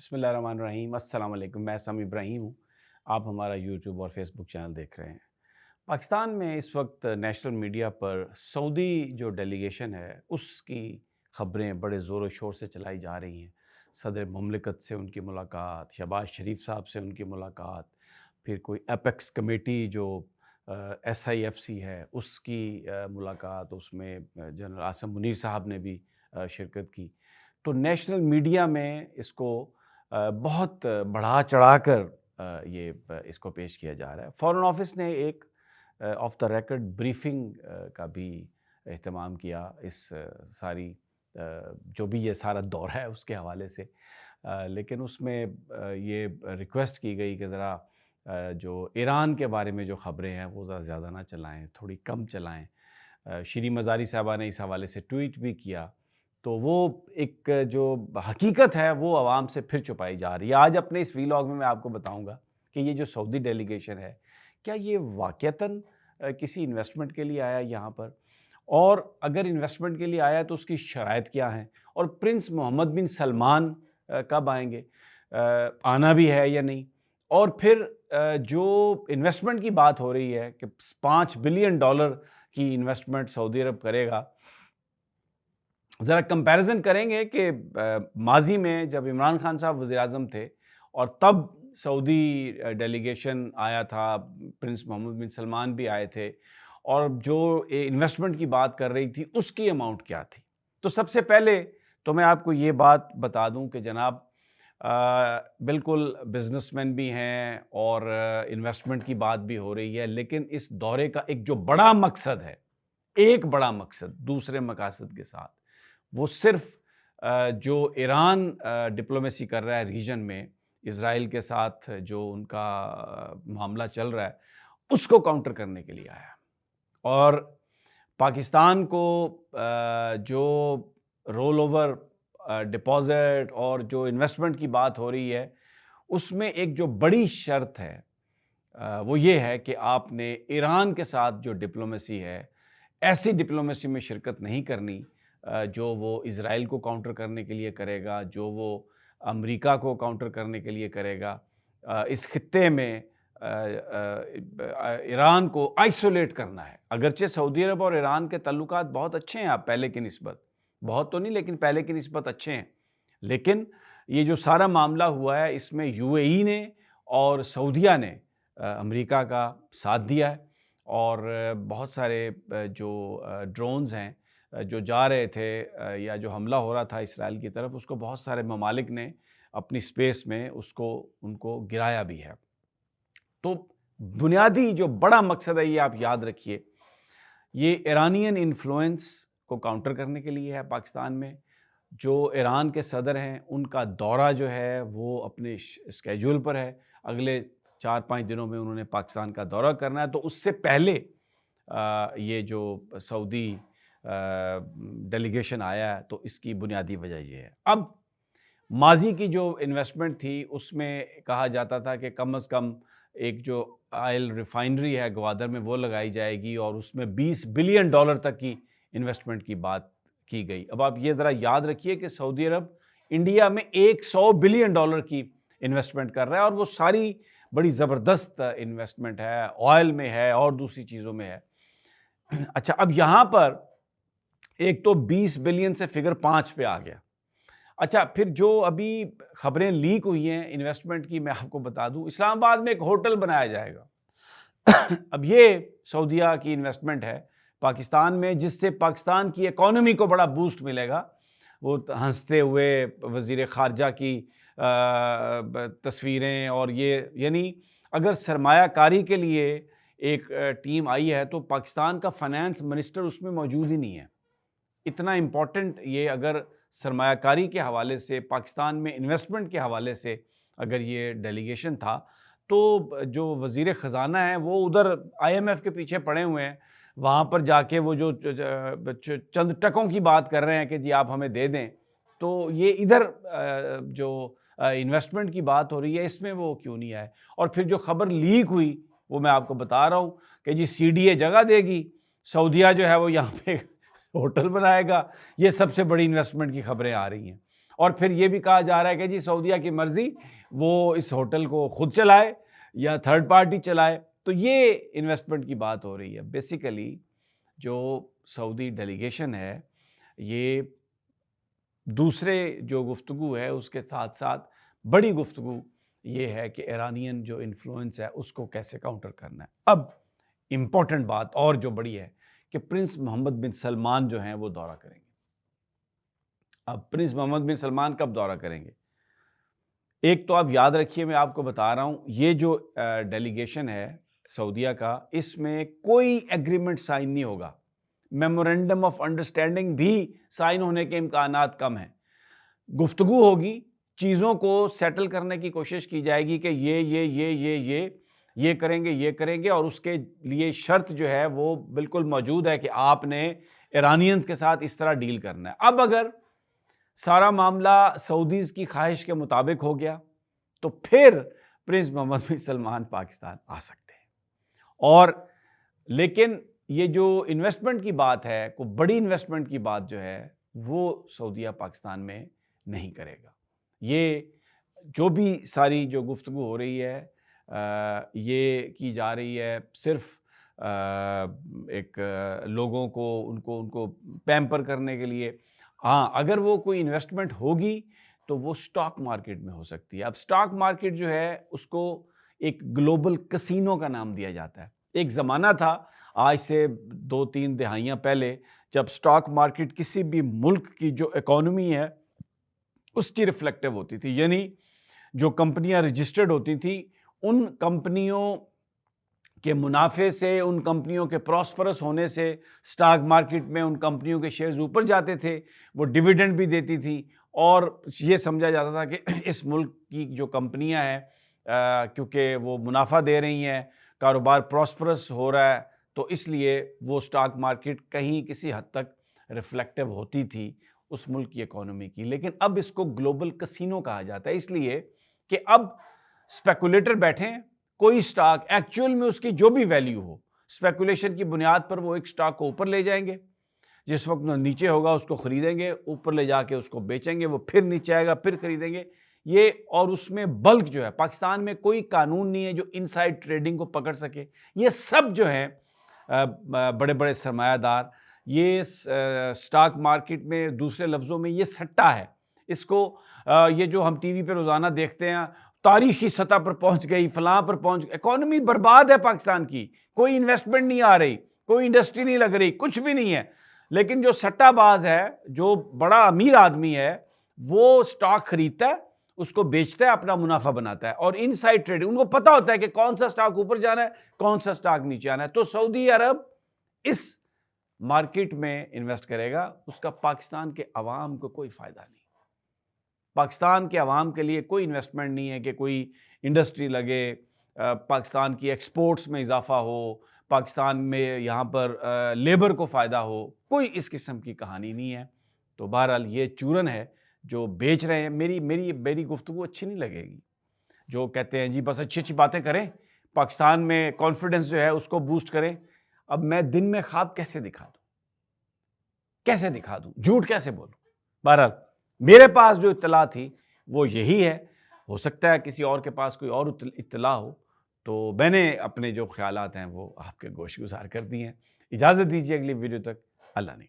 بسم اللہ الرحمن الرحیم۔ السلام علیکم، میں سمی ابراہیم ہوں۔ آپ ہمارا یوٹیوب اور فیس بک چینل دیکھ رہے ہیں۔ پاکستان میں اس وقت نیشنل میڈیا پر سعودی جو ڈیلیگیشن ہے اس کی خبریں بڑے زور و شور سے چلائی جا رہی ہیں۔ صدر مملکت سے ان کی ملاقات، شہباز شریف صاحب سے ان کی ملاقات، پھر کوئی ایپیکس کمیٹی جو SIFC ہے اس کی ملاقات، اس میں جنرل عاصم منیر صاحب نے بھی شرکت کی۔ تو نیشنل میڈیا میں اس کو بہت بڑھا چڑھا کر یہ اس کو پیش کیا جا رہا ہے۔ فارن آفس نے ایک آف دا ریکرڈ بریفنگ کا بھی اہتمام کیا اس ساری جو بھی یہ سارا دور ہے اس کے حوالے سے، لیکن اس میں یہ ریکویسٹ کی گئی کہ ذرا جو ایران کے بارے میں جو خبریں ہیں وہ ذرا زیادہ نہ چلائیں، تھوڑی کم چلائیں۔ شیریں مزاری صاحبہ نے اس حوالے سے ٹویٹ بھی کیا۔ تو وہ ایک جو حقیقت ہے وہ عوام سے پھر چھپائی جا رہی ہے۔ آج اپنے اس ویلاگ میں آپ کو بتاؤں گا کہ یہ جو سعودی ڈیلیگیشن ہے کیا یہ واقعتاً کسی انویسٹمنٹ کے لیے آیا یہاں پر، اور اگر انویسٹمنٹ کے لیے آیا تو اس کی شرائط کیا ہیں، اور پرنس محمد بن سلمان کب آئیں گے، آنا بھی ہے یا نہیں، اور پھر جو انویسٹمنٹ کی بات ہو رہی ہے کہ $5 بلین کی انویسٹمنٹ سعودی عرب کرے گا۔ ذرا کمپیریزن کریں گے کہ ماضی میں جب عمران خان صاحب وزیر اعظم تھے اور تب سعودی ڈیلیگیشن آیا تھا، پرنس محمد بن سلمان بھی آئے تھے، اور جو انویسٹمنٹ کی بات کر رہی تھی اس کی اماؤنٹ کیا تھی۔ تو سب سے پہلے تو میں آپ کو یہ بات بتا دوں کہ جناب بالکل بزنس مین بھی ہیں اور انویسٹمنٹ کی بات بھی ہو رہی ہے، لیکن اس دورے کا ایک جو بڑا مقصد ہے، ایک بڑا مقصد دوسرے مقاصد کے ساتھ، وہ صرف جو ایران ڈپلومیسی کر رہا ہے ریجن میں، اسرائیل کے ساتھ جو ان کا معاملہ چل رہا ہے اس کو کاؤنٹر کرنے کے لیے آیا، اور پاکستان کو جو رول اوور ڈپازٹ اور جو انویسٹمنٹ کی بات ہو رہی ہے اس میں ایک جو بڑی شرط ہے وہ یہ ہے کہ آپ نے ایران کے ساتھ جو ڈپلومیسی ہے ایسی ڈپلومیسی میں شرکت نہیں کرنی جو وہ اسرائیل کو کاؤنٹر کرنے کے لیے کرے گا، جو وہ امریکہ کو کاؤنٹر کرنے کے لیے کرے گا۔ اس خطے میں ایران کو آئسولیٹ کرنا ہے۔ اگرچہ سعودی عرب اور ایران کے تعلقات بہت اچھے ہیں، آپ پہلے کی نسبت، بہت تو نہیں لیکن پہلے کی نسبت اچھے ہیں، لیکن یہ جو سارا معاملہ ہوا ہے اس میں UAE نے اور سعودیہ نے امریکہ کا ساتھ دیا ہے، اور بہت سارے جو ڈرونز ہیں جو جا رہے تھے یا جو حملہ ہو رہا تھا اسرائیل کی طرف، اس کو بہت سارے ممالک نے اپنی سپیس میں ان کو گرایا بھی ہے۔ تو بنیادی جو بڑا مقصد ہے یہ آپ یاد رکھیے، یہ ایرانین انفلوئنس کو کاؤنٹر کرنے کے لیے ہے پاکستان میں۔ جو ایران کے صدر ہیں ان کا دورہ جو ہے وہ اپنے اسکیجول پر ہے، اگلے 4-5 دنوں میں انہوں نے پاکستان کا دورہ کرنا ہے، تو اس سے پہلے یہ جو سعودی ڈیلیگیشن آیا ہے تو اس کی بنیادی وجہ یہ ہے۔ اب ماضی کی جو انویسٹمنٹ تھی اس میں کہا جاتا تھا کہ کم از کم ایک جو آئل ریفائنری ہے گوادر میں وہ لگائی جائے گی، اور اس میں $20 بلین تک کی انویسٹمنٹ کی بات کی گئی۔ اب آپ یہ ذرا یاد رکھیے کہ سعودی عرب انڈیا میں $100 بلین کی انویسٹمنٹ کر رہا ہے، اور وہ ساری بڑی زبردست انویسٹمنٹ ہے، آئل میں ہے اور دوسری چیزوں میں ہے۔ اچھا، اب یہاں پر ایک تو 20 بلین سے فگر 5 پہ آ گیا۔ اچھا، پھر جو ابھی خبریں لیک ہوئی ہیں انویسٹمنٹ کی میں آپ کو بتا دوں، اسلام آباد میں ایک ہوٹل بنایا جائے گا۔ اب یہ سعودیہ کی انویسٹمنٹ ہے پاکستان میں، جس سے پاکستان کی اکانومی کو بڑا بوسٹ ملے گا۔ وہ ہنستے ہوئے وزیر خارجہ کی تصویریں، اور یہ یعنی اگر سرمایہ کاری کے لیے ایک ٹیم آئی ہے تو پاکستان کا فائنانس منسٹر اس میں موجود ہی نہیں ہے۔ اتنا امپورٹنٹ یہ اگر سرمایہ کاری کے حوالے سے، پاکستان میں انویسٹمنٹ کے حوالے سے اگر یہ ڈیلیگیشن تھا، تو جو وزیر خزانہ ہیں وہ ادھر IMF کے پیچھے پڑے ہوئے ہیں، وہاں پر جا کے وہ جو چند ٹکوں کی بات کر رہے ہیں کہ جی آپ ہمیں دے دیں، تو یہ ادھر جو انویسٹمنٹ کی بات ہو رہی ہے اس میں وہ کیوں نہیں آئے۔ اور پھر جو خبر لیک ہوئی وہ میں آپ کو بتا رہا ہوں کہ جی CDA جگہ دے گی، سعودیہ جو ہے وہ یہاں پہ ہوٹل بنائے گا۔ یہ سب سے بڑی انویسٹمنٹ کی خبریں آ رہی ہیں، اور پھر یہ بھی کہا جا رہا ہے کہ جی سعودیہ کی مرضی، وہ اس ہوٹل کو خود چلائے یا تھرڈ پارٹی چلائے. تو یہ انویسٹمنٹ کی بات ہو رہی ہے. بیسیکلی جو سعودی ڈیلیگیشن ہے یہ دوسرے جو گفتگو ہے اس کے ساتھ ساتھ بڑی گفتگو یہ ہے کہ ایرانین جو انفلوئنس ہے اس کو کیسے کاؤنٹر کرنا ہے. اب امپورٹنٹ بات اور جو بڑی ہے کہ پرنس محمد بن سلمان جو ہیں وہ دورہ کریں گے. اب پرنس محمد بن سلمان کب دورہ کریں گے؟ ایک تو آپ یاد رکھیے، میں آپ کو بتا رہا ہوں، یہ جو ڈیلیگیشن ہے سعودیہ کا، اس میں کوئی ایگریمنٹ سائن نہیں ہوگا. میمورینڈم آف انڈرسٹینڈنگ بھی سائن ہونے کے امکانات کم ہیں. گفتگو ہوگی، چیزوں کو سیٹل کرنے کی کوشش کی جائے گی کہ یہ کریں گے اور اس کے لیے شرط جو ہے وہ بالکل موجود ہے کہ آپ نے ایرانینز کے ساتھ اس طرح ڈیل کرنا ہے. اب اگر سارا معاملہ سعودیز کی خواہش کے مطابق ہو گیا تو پھر پرنس محمد بن سلمان پاکستان آ سکتے ہیں. اور لیکن یہ جو انویسٹمنٹ کی بات ہے، کوئی بڑی انویسٹمنٹ کی بات جو ہے وہ سعودیہ پاکستان میں نہیں کرے گا. یہ جو بھی ساری جو گفتگو ہو رہی ہے یہ کی جا رہی ہے صرف ایک لوگوں کو ان کو پیمپر کرنے کے لیے. ہاں، اگر وہ کوئی انویسٹمنٹ ہوگی تو وہ سٹاک مارکیٹ میں ہو سکتی ہے. اب سٹاک مارکیٹ جو ہے اس کو ایک گلوبل کسینو کا نام دیا جاتا ہے. ایک زمانہ تھا آج سے 2-3 دہائیاں پہلے جب سٹاک مارکیٹ کسی بھی ملک کی جو اکانومی ہے اس کی ریفلیکٹیو ہوتی تھی، یعنی جو کمپنیاں رجسٹرڈ ہوتی تھیں ان کمپنیوں کے منافع سے، ان کمپنیوں کے پراسپرس ہونے سے سٹاک مارکیٹ میں ان کمپنیوں کے شیئرز اوپر جاتے تھے. وہ ڈیویڈنڈ بھی دیتی تھی اور یہ سمجھا جاتا تھا کہ اس ملک کی جو کمپنیاں ہیں کیونکہ وہ منافع دے رہی ہیں، کاروبار پراسپرس ہو رہا ہے، تو اس لیے وہ سٹاک مارکیٹ کہیں کسی حد تک ریفلیکٹیو ہوتی تھی اس ملک کی اکانومی کی. لیکن اب اس کو گلوبل کسینو کہا جاتا ہے، اس لیے کہ اب اسپیکولیٹر بیٹھے ہیں، کوئی سٹاک ایکچوئل میں اس کی جو بھی ویلیو ہو، اسپیکولیشن کی بنیاد پر وہ ایک سٹاک کو اوپر لے جائیں گے، جس وقت نیچے ہوگا اس کو خریدیں گے، اوپر لے جا کے اس کو بیچیں گے، وہ پھر نیچے آئے گا پھر خریدیں گے. یہ اور اس میں بلک جو ہے، پاکستان میں کوئی قانون نہیں ہے جو انسائیڈ ٹریڈنگ کو پکڑ سکے. یہ سب جو ہیں بڑے بڑے سرمایہ دار، یہ سٹاک مارکیٹ میں دوسرے لفظوں میں یہ سٹا ہے. اس کو یہ جو ہم ٹی وی پہ روزانہ دیکھتے ہیں، تاریخی سطح پر پہنچ گئی، فلاں پر پہنچ گئی، اکانومی برباد ہے پاکستان کی، کوئی انویسٹمنٹ نہیں آ رہی، کوئی انڈسٹری نہیں لگ رہی، کچھ بھی نہیں ہے. لیکن جو سٹا باز ہے، جو بڑا امیر آدمی ہے، وہ سٹاک خریدتا ہے، اس کو بیچتا ہے، اپنا منافع بناتا ہے. اور ان سائڈ ٹریڈنگ، ان کو پتا ہوتا ہے کہ کون سا سٹاک اوپر جانا ہے، کون سا سٹاک نیچے آنا ہے. تو سعودی عرب اس مارکیٹ میں انویسٹ کرے گا، اس کا پاکستان کے عوام کو کوئی فائدہ نہیں. پاکستان کے عوام کے لیے کوئی انویسٹمنٹ نہیں ہے کہ کوئی انڈسٹری لگے، پاکستان کی ایکسپورٹس میں اضافہ ہو، پاکستان میں یہاں پر لیبر کو فائدہ ہو، کوئی اس قسم کی کہانی نہیں ہے. تو بہرحال یہ چورن ہے جو بیچ رہے ہیں. میری گفتگو اچھی نہیں لگے گی. جو کہتے ہیں جی بس اچھی اچھی باتیں کریں، پاکستان میں کانفیڈنس جو ہے اس کو بوسٹ کریں. اب میں دن میں خواب کیسے دکھا دوں، جھوٹ کیسے بولوں؟ بہرحال میرے پاس جو اطلاع تھی وہ یہی ہے. ہو سکتا ہے کسی اور کے پاس کوئی اور اطلاع ہو، تو میں نے اپنے جو خیالات ہیں وہ آپ کے گوش گزار کر دی ہیں. اجازت دیجیے اگلی ویڈیو تک. اللہ نے